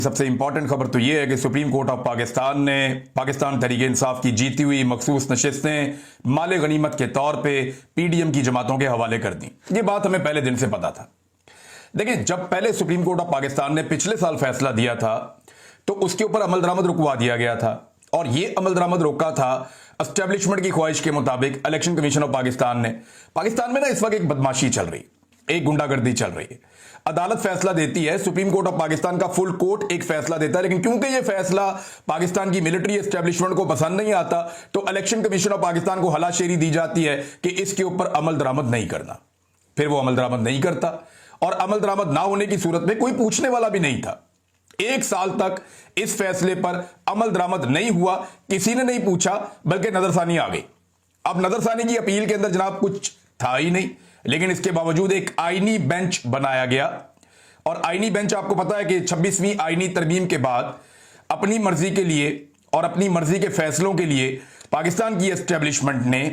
सबसे इंपॉर्टेंट खबर तो यह है कि सुप्रीम कोर्ट ऑफ पाकिस्तान ने पाकिस्तान तहरीक इंसाफ की जीती हुई मखसूस नशिस्तें माले गनीमत के तौर पे पीडीएम की जमातों के हवाले कर दी। ये बात हमें पहले दिन से पता था। देखिए, जब पहले सुप्रीम कोर्ट ऑफ पाकिस्तान ने पिछले साल फैसला दिया था तो उसके ऊपर अमल दरामद रुकवा दिया गया था, और यह अमल दरामद रोका था एस्टेब्लिशमेंट की ख्वाहिश के मुताबिक। इलेक्शन कमीशन ऑफ पाकिस्तान में ना इस वक्त एक बदमाशी चल रही, एक गुंडागर्दी चल रही है। अदालत फैसला देती है, सुप्रीम कोर्ट ऑफ पाकिस्तान का फुल कोर्ट एक फैसला देता है, लेकिन क्योंकि यह फैसला पाकिस्तान की मिलिट्री एस्टेब्लिशमेंट को पसंद नहीं आता तो इलेक्शन कमीशन ऑफ पाकिस्तान को हलाशेरी दी जाती है कि इसके ऊपर अमल दरामद नहीं करना। फिर वो अमल दरामद नहीं करता, और अमल दरामद ना होने की सूरत में कोई पूछने वाला भी नहीं था। एक साल तक इस फैसले पर अमल दरामद नहीं हुआ, किसी ने नहीं पूछा, बल्कि नजरसानी आ गई। अब नजरसानी की अपील के अंदर जनाब कुछ था ही नहीं, लेकिन इसके बावजूद एक आईनी बेंच बनाया गया। और आईनी बेंच, आपको पता है कि 26वीं आईनी तरमीम के बाद अपनी मर्जी के लिए और अपनी मर्जी के फैसलों के लिए पाकिस्तान की एस्टेब्लिशमेंट ने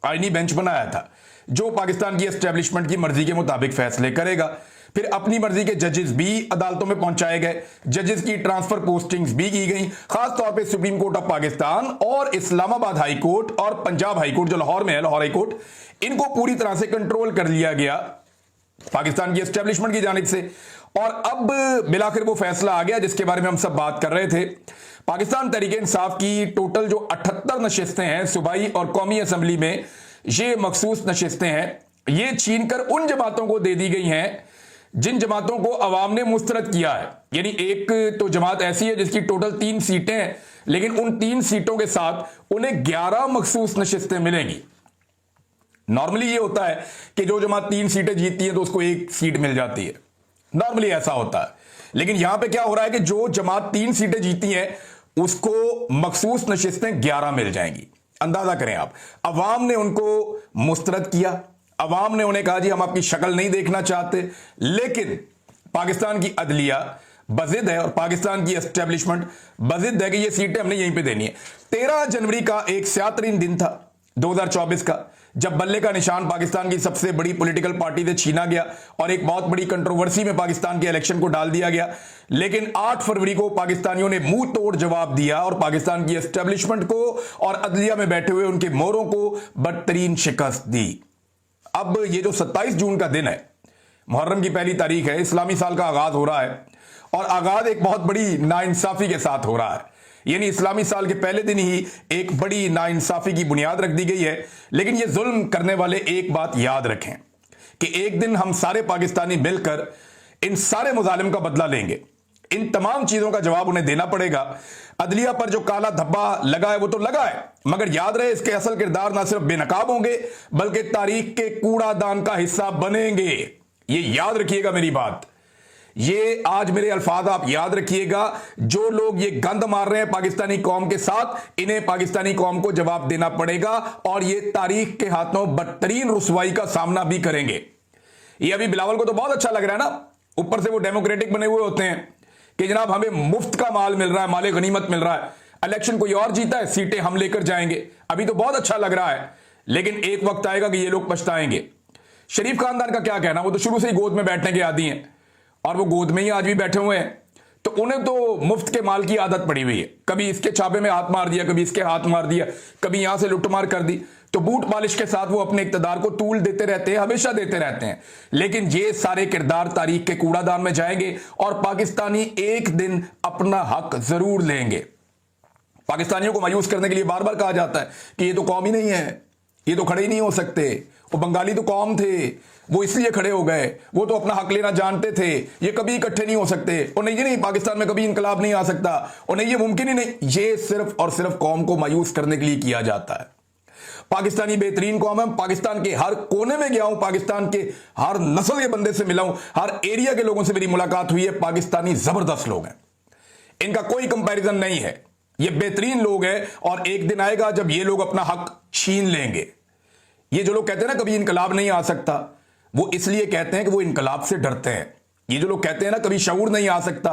आईनी बेंच बनाया था, जो पाकिस्तान की एस्टेब्लिशमेंट की मर्जी के मुताबिक फैसले करेगा। फिर अपनी मर्जी के जजेस भी अदालतों में पहुंचाए गए, जजेस की ट्रांसफर पोस्टिंग्स भी की गई। खास तौर पे सुप्रीम कोर्ट ऑफ पाकिस्तान और इस्लामाबाद हाई कोर्ट और पंजाब हाई कोर्ट जो लाहौर में है, लाहौर हाई कोर्ट, इनको पूरी तरह से कंट्रोल कर लिया गया पाकिस्तान की एस्टेब्लिशमेंट की जानिब से। और अब बिलाखिर वो फैसला आ गया जिसके बारे में हम सब बात कर रहे थे। पाकिस्तान तहरीक इंसाफ की टोटल जो 78 नशिस्तें हैं सूबाई और कौमी असम्बली में, ये मखसूस नशिस्तें हैं, ये छीनकर उन जमातों को दे दी गई हैं जिन जमातों को अवाम ने मुस्तरद किया है। यानी एक तो जमात ऐसी है जिसकी टोटल 3 सीटें हैं, लेकिन उन 3 सीटों के साथ उन्हें 11 मखसूस नशिस्तें मिलेंगी। नॉर्मली ये होता है कि जो जमात 3 सीटें जीतती है तो उसको 1 सीट मिल जाती है, नॉर्मली ऐसा होता है। लेकिन यहां पे क्या हो रहा है कि जो जमात 3 सीटें जीती है उसको मखसूस नशिस्तें 11 मिल जाएंगी। अंदाजा करें आप, अवाम ने उनको मुस्तरद किया, अवाम ने उन्हें कहा जी हम आपकी शक्ल नहीं देखना चाहते, लेकिन पाकिस्तान की अदलिया बजिद है और पाकिस्तान की एस्टेब्लिशमेंट बजिद है कि ये सीटें हमने यहीं पे देनी है। 13 जनवरी का एक स्यातरीन दिन था 2024 का, जब बल्ले का निशान पाकिस्तान की सबसे बड़ी पॉलिटिकल पार्टी से छीना गया और एक बहुत बड़ी कंट्रोवर्सी में पाकिस्तान के इलेक्शन को डाल दिया गया। लेकिन 8 फरवरी को पाकिस्तानियों ने मुंह तोड़ जवाब दिया और पाकिस्तान की एस्टेब्लिशमेंट को और अदलिया में बैठे हुए उनके मोरों को बदतरीन शिकस्त दी। अब ये जो 27 जून का दिन है, मुहर्रम की पहली तारीख है, इस्लामी साल का आगाज हो रहा है, और आगाज एक बहुत बड़ी नाइंसाफी के साथ हो रहा है। यानी इस्लामी साल के पहले दिन ही एक बड़ी नाइंसाफी की बुनियाद रख दी गई है। लेकिन ये जुल्म करने वाले एक बात याद रखें कि एक दिन हम सारे पाकिस्तानी मिलकर इन सारे मुजालिम का बदला लेंगे। इन तमाम चीजों का जवाब उन्हें देना पड़ेगा। अदलिया पर जो काला धब्बा लगा है वो तो लगा है, मगर याद रहे इसके असल किरदार ना सिर्फ बेनकाब होंगे बल्कि तारीख के कूड़ादान का हिस्सा बनेंगे। ये याद रखिएगा मेरी बात, ये आज मेरे अल्फाज आप याद रखिएगा। जो लोग ये गंद मार रहे हैं पाकिस्तानी कौम के साथ, इन्हें पाकिस्तानी कौम को जवाब देना पड़ेगा, और ये तारीख के हाथों बदतरीन रुसवाई का सामना भी करेंगे। ये अभी बिलावल को तो बहुत अच्छा लग रहा है ना, ऊपर से वो डेमोक्रेटिक बने हुए होते हैं कि जनाब हमें मुफ्त का माल मिल रहा है, माले गनीमत मिल रहा है, इलेक्शन कोई और जीता है, सीटें हम लेकर जाएंगे। अभी तो बहुत अच्छा लग रहा है, लेकिन एक वक्त आएगा कि ये लोग पछताएंगे। शरीफ खानदान का क्या कहना, वो तो शुरू से ही गोद में बैठने के आदी हैं, और वो गोद में ही आज भी बैठे हुए हैं। तो उन्हें तो मुफ्त के माल की आदत पड़ी हुई है, कभी इसके छापे में हाथ मार दिया, कभी इसके हाथ मार दिया, कभी यहां से लुटमार कर दी। तो बूट मालिश के साथ वो अपने इक्तदार को तूल देते रहते हैं, हमेशा देते रहते हैं। लेकिन ये सारे किरदार तारीख के कूड़ादान में जाएंगे और पाकिस्तानी एक दिन अपना हक जरूर लेंगे। पाकिस्तानियों को मायूस करने के लिए बार बार कहा जाता है कि ये तो कौम ही नहीं है, ये तो खड़े ही नहीं हो सकते, वो बंगाली तो कौम थे, वो इसलिए खड़े हो गए, वो तो अपना हक लेना जानते थे, ये कभी इकट्ठे नहीं हो सकते, और नहीं, ये नहीं, पाकिस्तान में कभी इनकलाब नहीं आ सकता, और नहीं, ये मुमकिन ही नहीं। ये सिर्फ और सिर्फ कौम को मायूस करने के लिए किया जाता है। पाकिस्तानी बेहतरीन कौम है, पाकिस्तान के हर कोने में गया हूं, पाकिस्तान के हर नस्ल के बंदे से मिला हूं, हर एरिया के लोगों से मेरी मुलाकात हुई है। पाकिस्तानी जबरदस्त लोग हैं, इनका कोई कंपैरिजन नहीं है, ये बेहतरीन लोग हैं। और एक दिन आएगा जब ये लोग अपना हक छीन लेंगे। ये जो लोग कहते हैं ना कभी इनकलाब नहीं आ सकता, वो इसलिए कहते हैं कि वो इनकलाब से डरते हैं। ये जो लोग कहते हैं ना कभी शऊर नहीं आ सकता,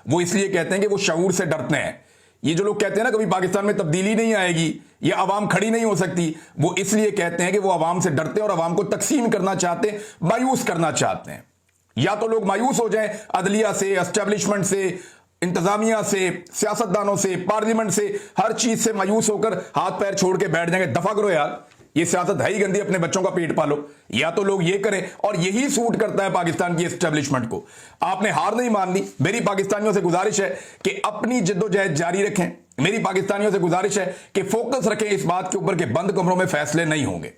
वो इसलिए कहते हैं कि वो शऊर से डरते हैं। ये जो लोग कहते हैं ना कभी पाकिस्तान में तब्दीली नहीं आएगी, ये अवाम खड़ी नहीं हो सकती, वो इसलिए कहते हैं कि वो अवाम से डरते हैं और अवाम को तकसीम करना चाहते हैं, मायूस करना चाहते हैं। या तो लोग मायूस हो जाएं अदलिया से, एस्टेब्लिशमेंट से, इंतजामिया से, सियासतदानों से, पार्लियामेंट से, हर चीज से मायूस होकर हाथ पैर छोड़ के बैठ जाएंगे। दफा करो यार, ये सियासत है ही गंदी, अपने बच्चों का पेट पालो। या तो लोग ये करें, और यही सूट करता है पाकिस्तान की एस्टेब्लिशमेंट को। आपने हार नहीं माननी। मेरी पाकिस्तानियों से गुजारिश है कि अपनी जद्दोजहद जारी रखें। मेरी पाकिस्तानियों से गुजारिश है कि फोकस रखें इस बात के ऊपर कि बंद कमरों में फैसले नहीं होंगे।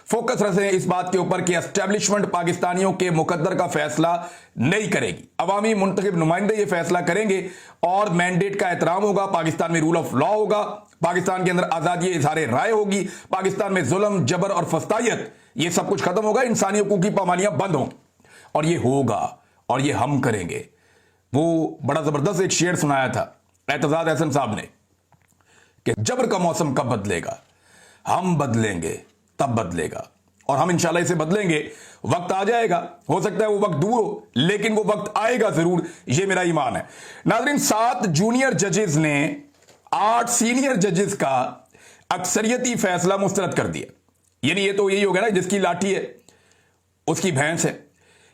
फोकस रखें इस बात के ऊपर कि एस्टेब्लिशमेंट पाकिस्तानियों के मुकद्दर का फैसला नहीं करेगी। अवामी मुंतखब नुमाइंदे ये फैसला करेंगे और मैंडेट का एहतराम होगा। पाकिस्तान में रूल ऑफ लॉ होगा, पाकिस्तान के अंदर आजादी इजहार राय होगी, पाकिस्तान में जुल्म, जबर और फस्तायत ये सब कुछ खत्म होगा, इंसानी हकूक की पामानियां बंद होंगी। और ये होगा, और ये हम करेंगे। वो बड़ा जबरदस्त एक शेर सुनाया था एतजाज अहसन साहब ने कि जबर का मौसम कब बदलेगा, हम बदलेंगे तब बदलेगा, और हम इंशाल्लाह इसे बदलेंगे। वक्त आ जाएगा, हो सकता है वो वक्त दूर हो, लेकिन वो वक्त आएगा जरूर, ये मेरा ईमान है। नाज़रीन, 7 जूनियर जजेस ने 8 सीनियर जजेस का अक्सरियती फैसला मुस्तरद कर दिया। यानी ये तो यही हो गया ना, जिसकी लाठी है उसकी भैंस है।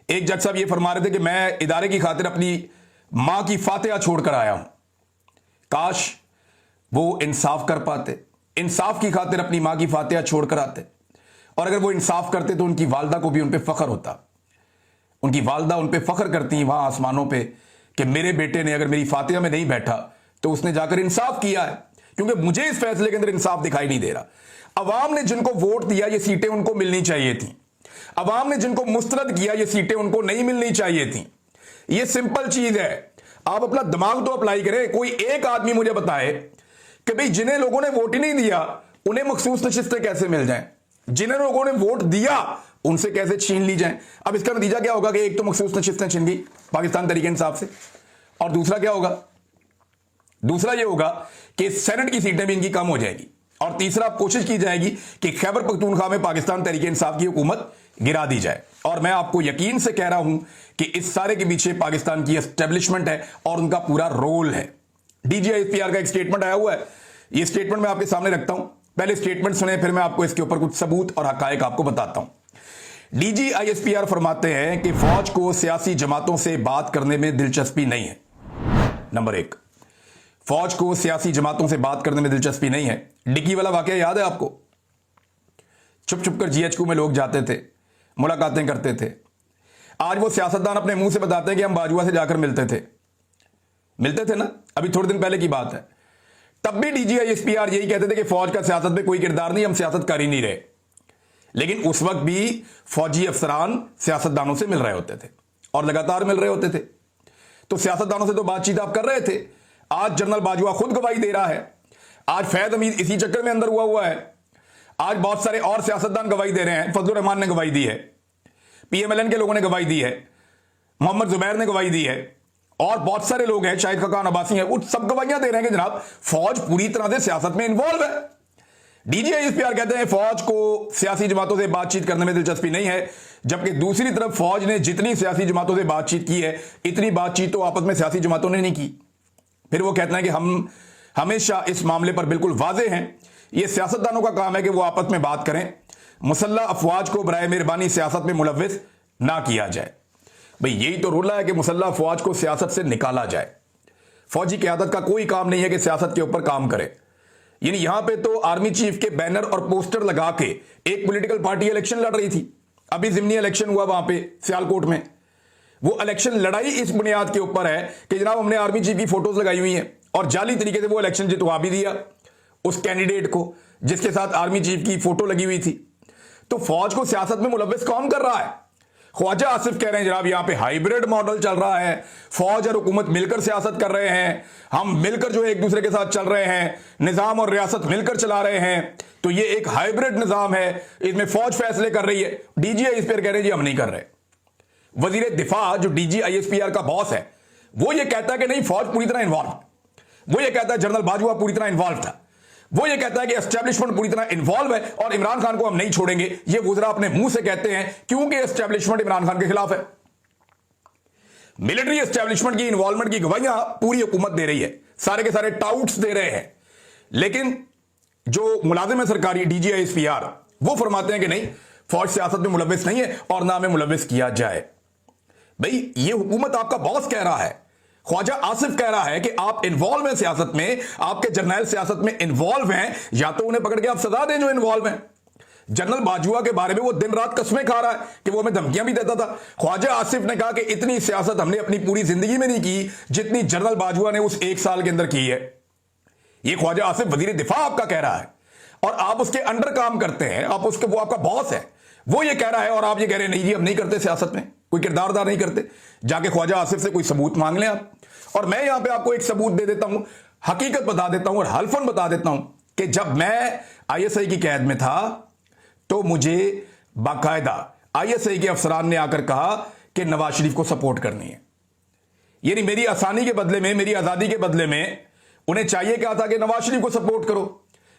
एक जज साहब ये फरमा रहे थे कि मैं इदारे की खातिर अपनी मां की फातिहा छोड़कर आया हूं। काश वो इंसाफ कर पाते, इंसाफ की खातिर अपनी मां की फातिहा छोड़कर आते, और अगर वो इंसाफ करते तो उनकी वालदा को भी उन पे फख्र होता। उनकी वालदा उन पे फख्र करती वहां आसमानों पे कि मेरे बेटे ने अगर मेरी फातिहा में नहीं बैठा तो उसने जाकर इंसाफ किया है। क्योंकि मुझे इस फैसले के अंदर इंसाफ दिखाई नहीं दे रहा। अवाम ने जिनको वोट दिया ये सीटें उनको मिलनी चाहिए थी। अवाम ने जिनको मुस्तरद किया ये सीटें उनको नहीं मिलनी चाहिए थी। ये सिंपल चीज है। आप अपना दिमाग तो अप्लाई करें। कोई एक आदमी मुझे बताए कि भाई जिन्हें लोगों ने वोट ही नहीं दिया उन्हें मखसूस नशिस्तें कैसे मिल जाएं, जिन्हें लोगों ने वोट दिया उनसे कैसे छीन ली जाएं। अब इसका नतीजा क्या होगा कि एक तो मखसूस नशिस्तें छीन गई पाकिस्तान तरीके इंसाफ से, और दूसरा क्या होगा, दूसरा यह होगा कि सेनेट की सीटें भी इनकी कम हो जाएगी, और तीसरा कोशिश की जाएगी कि खैबर पख्तूनख्वा में पाकिस्तान तरीके इंसाफ की हुकूमत गिरा दी जाए। और मैं आपको यकीन से कह रहा हूं कि इस सारे के पीछे पाकिस्तान की एस्टेब्लिशमेंट है और उनका पूरा रोल है। DGISPR का एक स्टेटमेंट आया हुआ है, ये स्टेटमेंट मैं आपके सामने रखता हूं। पहले स्टेटमेंट सुने, फिर मैं आपको इसके ऊपर कुछ सबूत और हकायक आपको बताता हूं। DGISPR फरमाते हैं कि फौज को सियासी जमातों से बात करने में दिलचस्पी नहीं है। नंबर 1, फौज को सियासी जमातों से बात करने में दिलचस्पी नहीं है। डिग्गी वाला वाकया याद है आपको? छुप छुप कर GHQ में लोग जाते थे, मुलाकातें करते थे। आज वो सियासतदान अपने मुंह से बताते हैं कि हम बाजुआ से जाकर मिलते थे ना, अभी थोड़े दिन पहले की बात है। तब भी DGISPR यही कहते थे कि फौज का सियासत में कोई किरदार नहीं, हम सियासत कर ही नहीं रहे। लेकिन उस वक्त भी फौजी अफसरान सियासतदानों से मिल रहे होते थे और लगातार मिल रहे होते थे। तो सियासतदानों से तो बातचीत आप कर रहे थे। आज जनरल बाजवा खुद गवाही दे रहा है, आज फैज हमीद इसी चक्कर में अंदर हुआ है, आज बहुत सारे और सियासतदान गवाही दे रहे हैं। फजलुर रहमान ने गवाही दी है, PMLN के लोगों ने गवाही दी है, मोहम्मद जुबैर ने गवाही दी है, और बहुत सारे लोग हैं, शाहिद खकान अब्बासी हैं, वो सब गवाहियां दे रहे हैं कि जनाब फौज पूरी तरह से सियासत में इन्वॉल्व है। DGISPR कहते हैं फौज को सियासी जमातों से बातचीत करने में दिलचस्पी नहीं है, जबकि दूसरी तरफ फौज ने जितनी सियासी जमातों से बातचीत की है इतनी बातचीत तो आपस में सियासी जमातों ने नहीं की। फिर वो कहते हैं कि हम हमेशा इस मामले पर बिल्कुल वाजे हैं, ये सियासतदानों का काम है कि वो आपस में बात करें, मुसल्लह अफवाज को बराए मेहरबानी सियासत में मुलव्विस ना किया जाए। भाई यही तो रोला है कि मुसल्लह अफवाज को सियासत से निकाला जाए। फौजी क़यादत का कोई काम नहीं है कि सियासत के ऊपर काम करे। यानी यहां पे तो आर्मी चीफ के बैनर और पोस्टर लगा के एक पॉलिटिकल पार्टी इलेक्शन लड़ रही थी। अभी जिमनी इलेक्शन हुआ वहां पे सियालकोट में, वो इलेक्शन लड़ाई इस बुनियाद के ऊपर है कि जनाब हमने आर्मी चीफ की फोटोज लगाई हुई हैं और जाली तरीके से वो इलेक्शन जितवा भी दिया उस कैंडिडेट को जिसके साथ आर्मी चीफ की फोटो लगी हुई थी। तो फौज को सियासत में मुलव्विस कौन कर रहा है? ख्वाजा आसिफ कह रहे हैं जनाब यहां पे हाइब्रिड मॉडल चल रहा है, फौज और हुकूमत मिलकर सियासत कर रहे हैं, हम मिलकर जो एक दूसरे के साथ चल रहे हैं, निजाम और रियासत मिलकर चला रहे हैं, तो ये एक हाइब्रिड निजाम है, इसमें फौज फैसले कर रही है। DGISPR कह रहे हैं जी हम नहीं कर रहे। वजीर दिफा जो DGISPR का बॉस है वो ये कहता है कि नहीं फौज पूरी तरह इन्वॉल्व, वो ये कहता है जनरल बाजवा पूरी तरह इन्वॉल्व था, वो ये कहता है कि एस्टेब्लिशमेंट पूरी तरह इन्वॉल्व है और इमरान खान को हम नहीं छोड़ेंगे। ये वुज़रा अपने मुंह से कहते हैं क्योंकि एस्टेब्लिशमेंट इमरान खान के खिलाफ है। मिलिट्री एस्टेब्लिशमेंट की इन्वॉल्वमेंट की गवाहियां पूरी हुकूमत दे रही है, सारे के सारे टाउट्स दे रहे हैं, लेकिन जो मुलाजिम है सरकारी DGISPR वो फरमाते हैं कि नहीं फौज सियासत में मुलव्विस नहीं है और ना हमें मुलव्विस किया जाए। भाई ये हुकूमत आपका बॉस कह रहा है, ख्वाजा आसिफ कह रहा है कि आप इन्वॉल्व हैं सियासत में, आपके जर्नैल सियासत में इन्वॉल्व हैं, या तो उन्हें पकड़ के आप सजा दें जो इन्वॉल्व हैं। जनरल बाजवा के बारे में वो दिन रात कस्में खा रहा है कि वो हमें धमकियां भी देता था। ख्वाजा आसिफ ने कहा कि इतनी सियासत हमने अपनी पूरी जिंदगी में नहीं की जितनी जनरल बाजवा ने उस 1 साल के अंदर की है। ये ख्वाजा आसिफ वजीर दिफा आपका कह रहा है और आप उसके अंडर काम करते हैं, आप उसके, वो आपका बॉस है, वो ये कह रहा है और आप ये कह रहे हैं नहीं जी हम नहीं करते, सियासत में कोई किरदारदार नहीं करते। जाके ख्वाजा आसिफ से कोई सबूत मांग लें आप। और मैं यहां पे आपको एक सबूत दे देता हूं, हकीकत बता देता हूं और हल्फन बता देता हूं कि जब मैं आईएसआई की कैद में था तो मुझे बाकायदा आईएसआई के अफसरान ने आकर कहा कि नवाज शरीफ को सपोर्ट करनी है। यानी मेरी आसानी के बदले में, मेरी आजादी के बदले में उन्हें चाहिए क्या था कि नवाज शरीफ को सपोर्ट करो।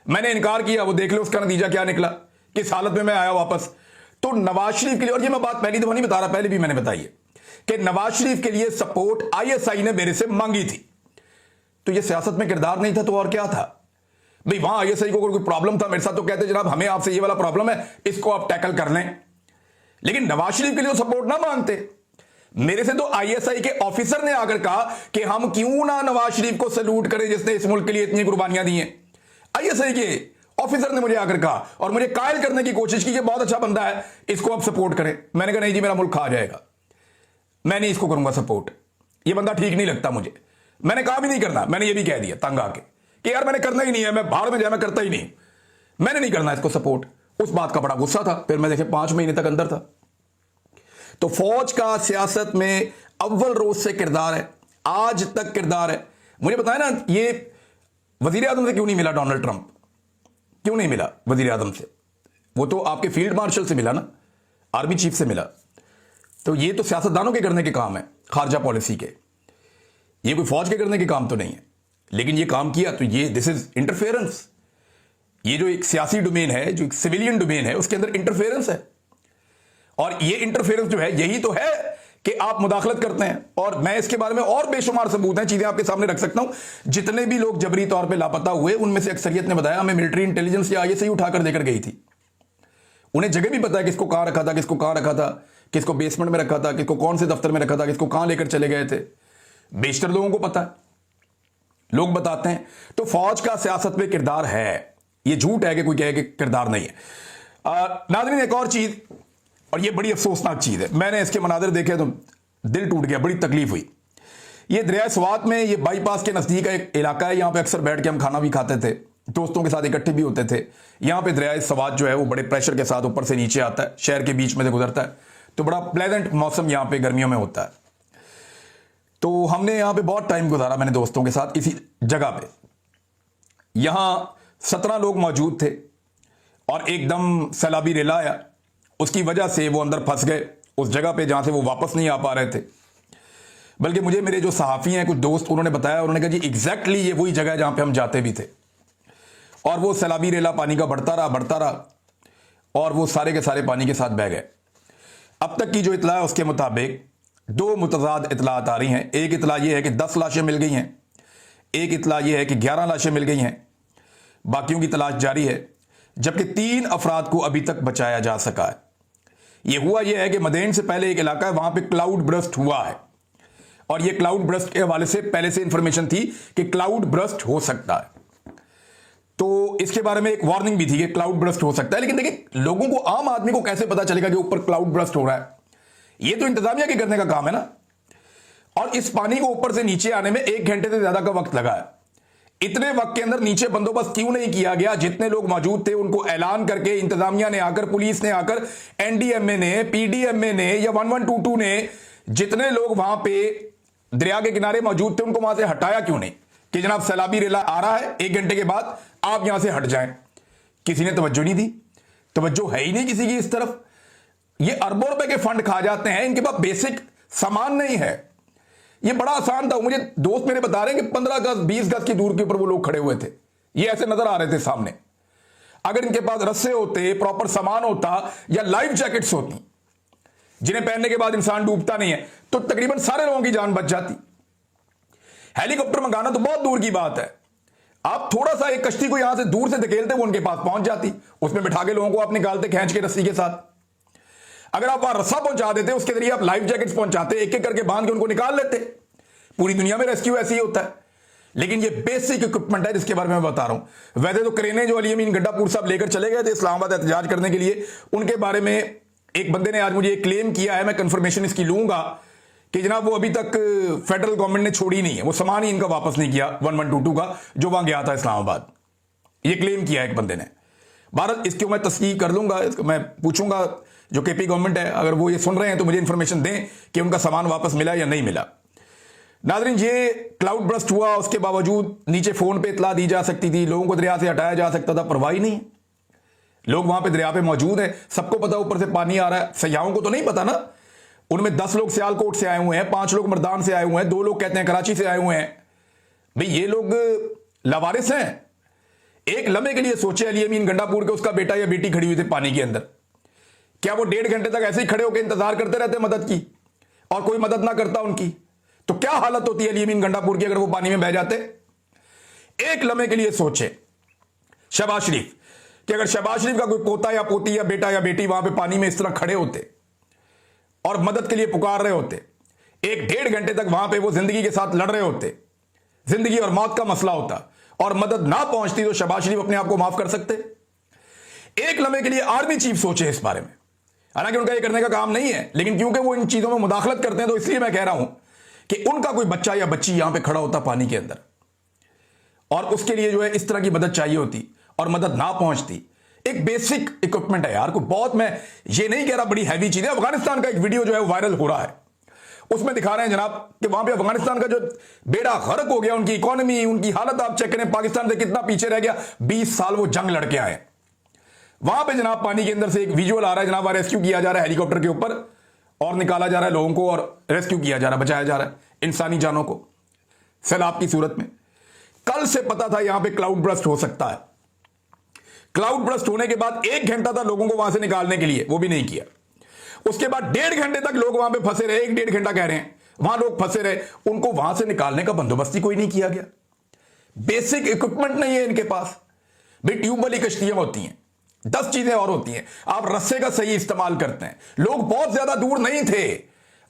मैंने इनकार किया, वो देख लो उसका नतीजा क्या निकला, किस हालत में मैं आया वापस। तो नवाज शरीफ के लिए, और ये मैं बात पहली दफा नहीं बता रहा, पहले भी मैंने बताई है कि नवाज शरीफ के लिए सपोर्ट आईएसआई ने मेरे से मांगी थी। तो ये सियासत में किरदार नहीं था तो और क्या था भाई। वहां आईएसआई को कोई प्रॉब्लम था मेरे साथ तो कहते जनाब हमें आपसे ये वाला प्रॉब्लम है, इसको आप टैकल कर लें। लेकिन नवाज शरीफ के लिए सपोर्ट ना मांगते, मेरे से तो आईएसआई के ऑफिसर ने आकर कहा कि हम क्यों ना नवाज शरीफ को सैल्यूट करें जिसने इस मुल्क के लिए इतनी कुर्बानियां दी हैं। आईएसआई के ऑफिसर ने मुझे आकर कहा और मुझे कायल करने की कोशिश की कि बहुत अच्छा बंदा है, इसको आप सपोर्ट करें। मैंने कहा नहीं जी मेरा मुल्क खा जाएगा, मैं नहीं इसको करूंगा सपोर्ट, ये बंदा ठीक नहीं लगता मुझे। मैंने कहा भी नहीं करना, मैंने ये भी कह दिया तंग आके कि यार मैंने करना ही नहीं है, मैं बाहर में जाए मैं करता ही नहीं, मैंने नहीं करना इसको सपोर्ट। उस बात का बड़ा गुस्सा था। फिर मैं देखे 5 महीने तक अंदर था। तो फौज का सियासत में अव्वल रोज से किरदार है, आज तक किरदार है। मुझे बताया ना ये वजीर आजम से क्यों नहीं मिला डोनाल्ड ट्रंप, क्यों नहीं मिला वजीर आजम से? वो तो आपके फील्ड मार्शल से मिला ना, आर्मी चीफ से मिला। तो ये तो सियासतदानों के करने के काम है, खारजा पॉलिसी के, ये कोई फौज के करने के काम तो नहीं है। लेकिन ये काम किया तो ये दिस इज इंटरफेरेंस। ये जो एक सियासी डोमेन है, जो एक सिविलियन डोमेन है, उसके अंदर इंटरफेरेंस है। और ये इंटरफेरेंस जो है यही तो है कि आप मुदाखलत करते हैं। और मैं इसके बारे में और बेशुमार सबूत हैं, चीजें आपके सामने रख सकता हूं। जितने भी लोग जबरी तौर पे लापता हुए उनमें से अक्सरियत ने बताया हमें मिलिट्री इंटेलिजेंस या आईएसआई उठाकर देकर गई थी। उन्हें जगह भी पता है किसको कहां रखा था, किसको कहां रखा था, किसको बेसमेंट में रखा था, किसको कौन से दफ्तर में रखा था, किसको कहां लेकर चले गए थे। बेशतर लोगों को पता है, लोग बताते हैं। तो फौज का सियासत में किरदार है, ये झूठ है कि कोई कहे कि किरदार नहीं है। नाज़रीन एक और चीज, और ये बड़ी अफसोसनाक चीज है, मैंने इसके मनाजिर देखे तो दिल टूट गया, बड़ी तकलीफ हुई। ये दरिया स्वात में, ये बाईपास के नजदीक का एक इलाका है, यहां पे अक्सर बैठ के हम खाना भी खाते थे, दोस्तों के साथ इकट्ठे भी होते थे। यहां पे दरिया स्वात जो है वो बड़े प्रेशर के साथ ऊपर से नीचे आता है, शहर के बीच में से गुजरता है, तो बड़ा प्लेजेंट मौसम यहां पे गर्मियों में होता है। तो हमने यहां पे बहुत टाइम गुजारा मैंने दोस्तों के साथ इसी जगह पे। यहां 17 लोग मौजूद थे और एकदम सैलाबी रेला आया, उसकी वजह से वो अंदर फंस गए उस जगह पे जहां से वो वापस नहीं आ पा रहे थे। बल्कि मुझे मेरे जो सहाफ़ी हैं कुछ दोस्त उन्होंने बताया, उन्होंने कहा जी एग्जैक्टली ये वही जगह है जहां पे हम जाते भी थे। और वो सैलाबी रेला पानी का बढ़ता रहा और वो सारे के सारे पानी के साथ बह गए। अब तक की जो इतला है उसके मुताबिक 2 मुतजाद इतलात आ रही हैं। एक इतला ये है कि 10 लाशें मिल गई हैं, एक इतला ये है कि 11 लाशें मिल गई हैं, बाकियों की तलाश जारी है। जबकि 3 अफराद को अभी तक बचाया जा सका है। यह हुआ यह है कि मदेन से पहले एक इलाका है, वहां पे क्लाउड ब्रस्ट हुआ है और यह क्लाउड ब्रस्ट के हवाले से पहले से इंफॉर्मेशन थी कि क्लाउड ब्रस्ट हो सकता है। तो इसके बारे में एक वार्निंग भी थी कि क्लाउड ब्रस्ट हो सकता है। लेकिन देखिए लोगों को, आम आदमी को कैसे पता चलेगा कि ऊपर क्लाउड ब्रस्ट हो रहा है? यह तो इंतजामिया के करने का काम है ना। और इस पानी को ऊपर से नीचे आने में 1 घंटे से ज्यादा का वक्त लगा है। इतने वक्त के अंदर नीचे बंदोबस्त क्यों नहीं किया गया? जितने लोग मौजूद थे उनको ऐलान करके इंतजामिया ने आकर, पुलिस ने आकर, एनडीएमए ने, पीडीएमए ने या 1122 ने, जितने लोग वहां पे दरिया के किनारे मौजूद थे उनको वहां से हटाया क्यों नहीं कि जनाब सैलाबी रेला आ रहा है, 1 घंटे के बाद आप यहां से हट जाएं? किसी ने तवज्जो नहीं दी, तवज्जो है ही नहीं किसी की इस तरफ। ये अरबों रुपए के फंड खा जाते हैं, इनके पास बेसिक सामान नहीं है। ये बड़ा आसान था। मुझे दोस्त मेरे बता रहे हैं कि 15 गज 20 गज की दूर के ऊपर वो लोग खड़े हुए थे, ये ऐसे नजर आ रहे थे सामने। अगर इनके पास रस्से होते, प्रॉपर सामान होता या लाइफ जैकेट्स होती जिन्हें पहनने के बाद इंसान डूबता नहीं है, तो तकरीबन सारे लोगों की जान बच जाती। हेलीकॉप्टर मंगाना तो बहुत दूर की बात है, आप थोड़ा सा एक कश्ती को यहां से दूर से धकेलते वो उनके पास पहुंच जाती, उसमें बिठा के लोगों को आप निकालते खींच के रस्सी के साथ। अगर आप वहां रस्सा पहुंचा देते, उसके जरिए आप लाइफ जैकेट्स पहुंचाते, एक एक करके बांध के उनको निकाल लेते, पूरी दुनिया में रेस्क्यू ऐसे ही होता है, लेकिन ये बेसिक इक्विपमेंट है जिसके बारे में मैं बता रहा हूं। वैसे तो क्रेनें जो अली अमीन गंडापुर साहब लेकर चले गए थे इस्लामाबाद एहतजाज करने के लिए, उनके बारे में एक बंदे ने आज मुझे एक क्लेम किया है, मैं कंफर्मेशन इसकी लूंगा कि जनाब वो अभी तक फेडरल गवर्नमेंट ने छोड़ी नहीं है, वो सामान ही इनका वापस नहीं किया 1122 का जो वहां गया था इस्लामाबाद। ये क्लेम किया एक बंदे ने। भारत इसकी मैं तस्दीक कर लूंगा, मैं पूछूंगा जो केपी गवर्नमेंट है, अगर वो ये सुन रहे हैं तो मुझे इंफॉर्मेशन दें कि उनका सामान वापस मिला या नहीं मिला। नाज़रीन, ये क्लाउड बर्स्ट हुआ, उसके बावजूद नीचे फोन पे इतला दी जा सकती थी, लोगों को दरिया से हटाया जा सकता था, परवाह ही नहीं। लोग वहां पे दरिया पे मौजूद हैं, सबको पता ऊपर से पानी आ रहा है, सयाहों को तो नहीं पता ना। उनमें 10 लोग सियालकोट से आए हुए हैं, 5 लोग मर्दान से आए हुए हैं, 2 लोग कहते हैं कराची से आए हुए हैं। भाई ये लोग लावारिस हैं। एक लम्हे के लिए सोचे अली अमीन गंडापुर के उसका बेटा या बेटी खड़ी हुई थे पानी के अंदर, क्या वो 1.5 घंटे तक ऐसे ही खड़े होकर इंतजार करते रहते मदद की और कोई मदद ना करता उनकी? तो क्या हालत होती है अली अमीन गंडापुर की अगर वो पानी में बह जाते? एक लम्हे के लिए सोचे शहबाज शरीफ कि अगर शहबाज शरीफ का कोई पोता या पोती या बेटा या बेटी वहां पे पानी में इस तरह खड़े होते और मदद के लिए पुकार रहे होते, 1-1.5 घंटे तक वहां पे वो जिंदगी के साथ लड़ रहे होते, जिंदगी और मौत का मसला होता और मदद ना पहुंचती, तो शहबाज शरीफ अपने आप को माफ कर सकते? एक लम्हे के लिए आर्मी चीफ सोचे इस बारे में। हालांकि उनका ये करने का काम नहीं है, लेकिन क्योंकि वो इन चीजों में मुदाखलत करते हैं तो इसलिए मैं कह रहा हूं कि उनका कोई बच्चा या बच्ची यहां पे खड़ा होता पानी के अंदर और उसके लिए जो है इस तरह की मदद चाहिए होती और मदद ना पहुंचती। एक बेसिक इक्विपमेंट है यार, कोई बहुत, मैं ये नहीं कह रहा बड़ी हैवी चीज है। अफगानिस्तान का एक वीडियो जो है वायरल हो रहा है, उसमें दिखा रहे हैं जनाब कि वहां पे अफगानिस्तान का जो बेड़ा गर्क हो गया, उनकी इकोनॉमी, उनकी हालत आप चेक करें, पाकिस्तान से कितना पीछे रह गया। 20 साल वो जंग लड़के आए, वहां पे जनाब पानी के अंदर से एक विजुअल आ रहा है जनाब, रेस्क्यू किया जा रहा है हेलीकॉप्टर के ऊपर और निकाला जा रहा है लोगों को और रेस्क्यू किया जा रहा है, बचाया जा रहा है इंसानी जानों को सैलाब की सूरत में। कल से पता था यहां पे क्लाउड बर्स्ट हो सकता है। क्लाउड बर्स्ट होने के बाद 1 घंटा था लोगों को वहां से निकालने के लिए, वो भी नहीं किया। उसके बाद 1.5 घंटे तक लोग वहां पे फंसे रहे, 1-1.5 घंटा कह रहे हैं वहां लोग फंसे रहे, उनको वहां से निकालने का बंदोबस्त ही कोई नहीं किया गया। बेसिक इक्विपमेंट नहीं है इनके पास। भाई ट्यूब वाली कश्तियां होती हैं, 10 चीजें और होती हैं, आप रस्से का सही इस्तेमाल करते हैं। लोग बहुत ज्यादा दूर नहीं थे,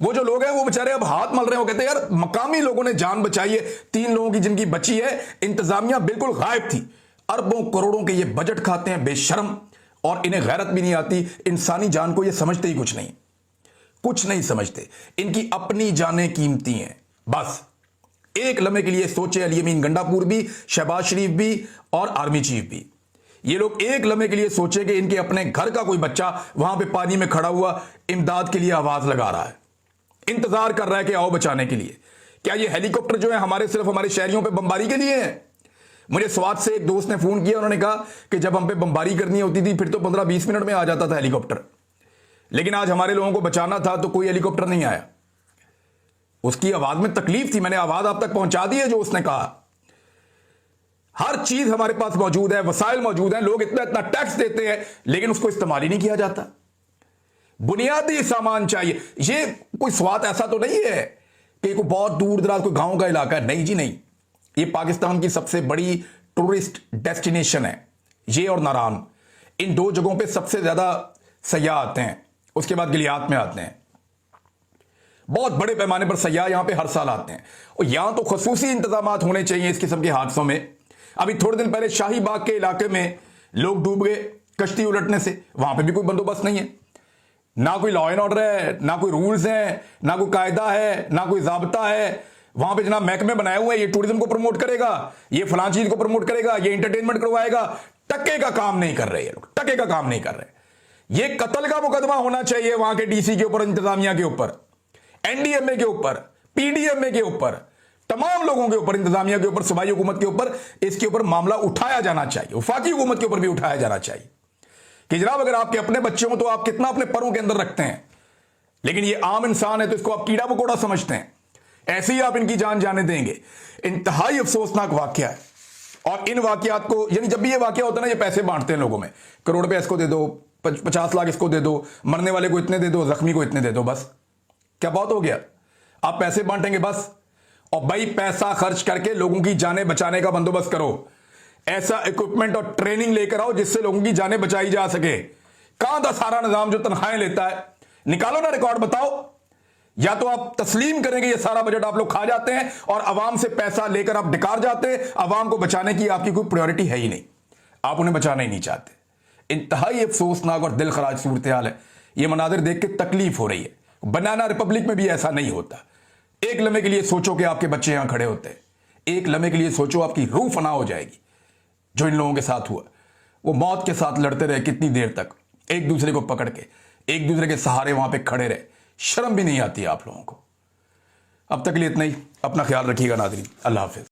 वो जो लोग हैं वो बेचारे अब हाथ मल रहे हैं, वो कहते हैं यार मकामी लोगों ने जान बचाई है, 3 लोगों की जिनकी बची है, इंतजामिया बिल्कुल गायब थी। अरबों करोड़ों के ये बजट खाते हैं बेशर्म, और इन्हें गैरत भी नहीं आती, इंसानी जान को ये समझते ही कुछ नहीं समझते, इनकी अपनी जानें कीमती हैं। बस एक लम्हे के लिए सोचे अली अमीन गंडापुर भी, शहबाज शरीफ भी और आर्मी चीफ भी, ये लोग एक लम्हे के लिए सोचे कि इनके अपने घर का कोई बच्चा वहां पे पानी में खड़ा हुआ इमदाद के लिए आवाज लगा रहा है, इंतजार कर रहा है कि आओ बचाने के लिए। क्या ये हेलीकॉप्टर जो है हमारे सिर्फ हमारे शहरियों पे बमबारी के लिए है? मुझे स्वात से एक दोस्त ने फोन किया, उन्होंने कहा कि जब हम पे बमबारी करनी होती थी फिर तो 15-20 मिनट में आ जाता था हेलीकॉप्टर, लेकिन आज हमारे लोगों को बचाना था तो कोई हेलीकॉप्टर नहीं आया। उसकी आवाज में तकलीफ थी, मैंने आवाज आप तक पहुंचा दी है जो उसने कहा। हर चीज हमारे पास मौजूद है, वसाइल मौजूद हैं, लोग इतना इतना टैक्स देते हैं लेकिन उसको इस्तेमाल ही नहीं किया जाता। बुनियादी सामान चाहिए। ये कोई स्वात ऐसा तो नहीं है कि कोई बहुत दूर दराज कोई गांव का इलाका है, नहीं जी नहीं, ये पाकिस्तान की सबसे बड़ी टूरिस्ट डेस्टिनेशन है, ये और नारान, इन 2 जगहों पे सबसे ज्यादा सयाह आते हैं, उसके बाद गिलियात में आते हैं। बहुत बड़े पैमाने पर सयाह यहां पे हर साल आते हैं और यहां तो खसूसी इंतजाम होने चाहिए इस किस्म के हादसों में। अभी थोड़े दिन पहले शाही बाग के इलाके में लोग डूब गए कश्ती उलटने से, वहां पे भी कोई बंदोबस्त नहीं है, ना कोई लॉ एंड ऑर्डर है, ना कोई रूल्स हैं, ना कोई कायदा है, ना कोई जाब्ता है। वहां पे जनाब महकमे बनाए हुए हैं, ये टूरिज्म को प्रमोट करेगा, ये फलां चीज को प्रमोट करेगा, ये एंटरटेनमेंट करवाएगा, टक्के का काम नहीं कर रहे ये लोग, टक्के का काम नहीं कर रहे। ये कत्ल का मुकदमा होना चाहिए वहां के डीसी के ऊपर, इंतजामिया के ऊपर, एनडीएमए के ऊपर, पीडीएमए के ऊपर, तमाम लोगों के ऊपर, इंतजामिया के ऊपर, सूबाई हुकूमत के ऊपर इसके ऊपर मामला उठाया जाना चाहिए, वफाकी हुकूमत के ऊपर भी उठाया जाना चाहिए कि जनाब अगर आपके अपने बच्चे हो तो आप कितना अपने परों के अंदर रखते हैं, लेकिन ये आम इंसान है तो इसको आप कीड़ा मकोड़ा समझते हैं, ऐसे ही आप इनकी जान जाने देंगे। इंतहाई अफसोसनाक वाकया है। और इन वाकयात को, यानी जब भी ये वाकया होता है ना, ये पैसे बांटते हैं लोगों में, करोड़ रुपए इसको दे दो, 50 लाख इसको दे दो, मरने वाले को इतने दे दो, जख्मी को इतने दे दो, बस क्या बहुत हो गया, आप पैसे बांटेंगे बस। और भाई पैसा खर्च करके लोगों की जानें बचाने का बंदोबस्त करो, ऐसा इक्विपमेंट और ट्रेनिंग लेकर आओ जिससे लोगों की जानें बचाई जा सके। कहां था सारा निजाम जो तनख्वाहें लेता है? निकालो ना रिकॉर्ड, बताओ या तो आप तस्लीम करेंगे ये सारा बजट आप लोग खा जाते हैं और अवाम से पैसा लेकर आप डिकार जाते हैं। अवाम को बचाने की आपकी कोई प्रायोरिटी है ही नहीं, आप उन्हें बचाना ही नहीं चाहते। इंतहाई अफसोसनाक और दिल खराज सूरत हाल है। ये मनाजिर देख के तकलीफ हो रही है। बनाना रिपब्लिक में भी ऐसा नहीं होता। एक लम्हे के लिए सोचो कि आपके बच्चे यहां खड़े होते हैं, एक लम्हे के लिए सोचो आपकी रूह फना हो जाएगी। जो इन लोगों के साथ हुआ, वो मौत के साथ लड़ते रहे कितनी देर तक, एक दूसरे को पकड़ के, एक दूसरे के सहारे वहां पे खड़े रहे। शर्म भी नहीं आती आप लोगों को। अब तक लिए इतना ही। अपना ख्याल रखिएगा नाज़रीन। अल्लाह हाफिज।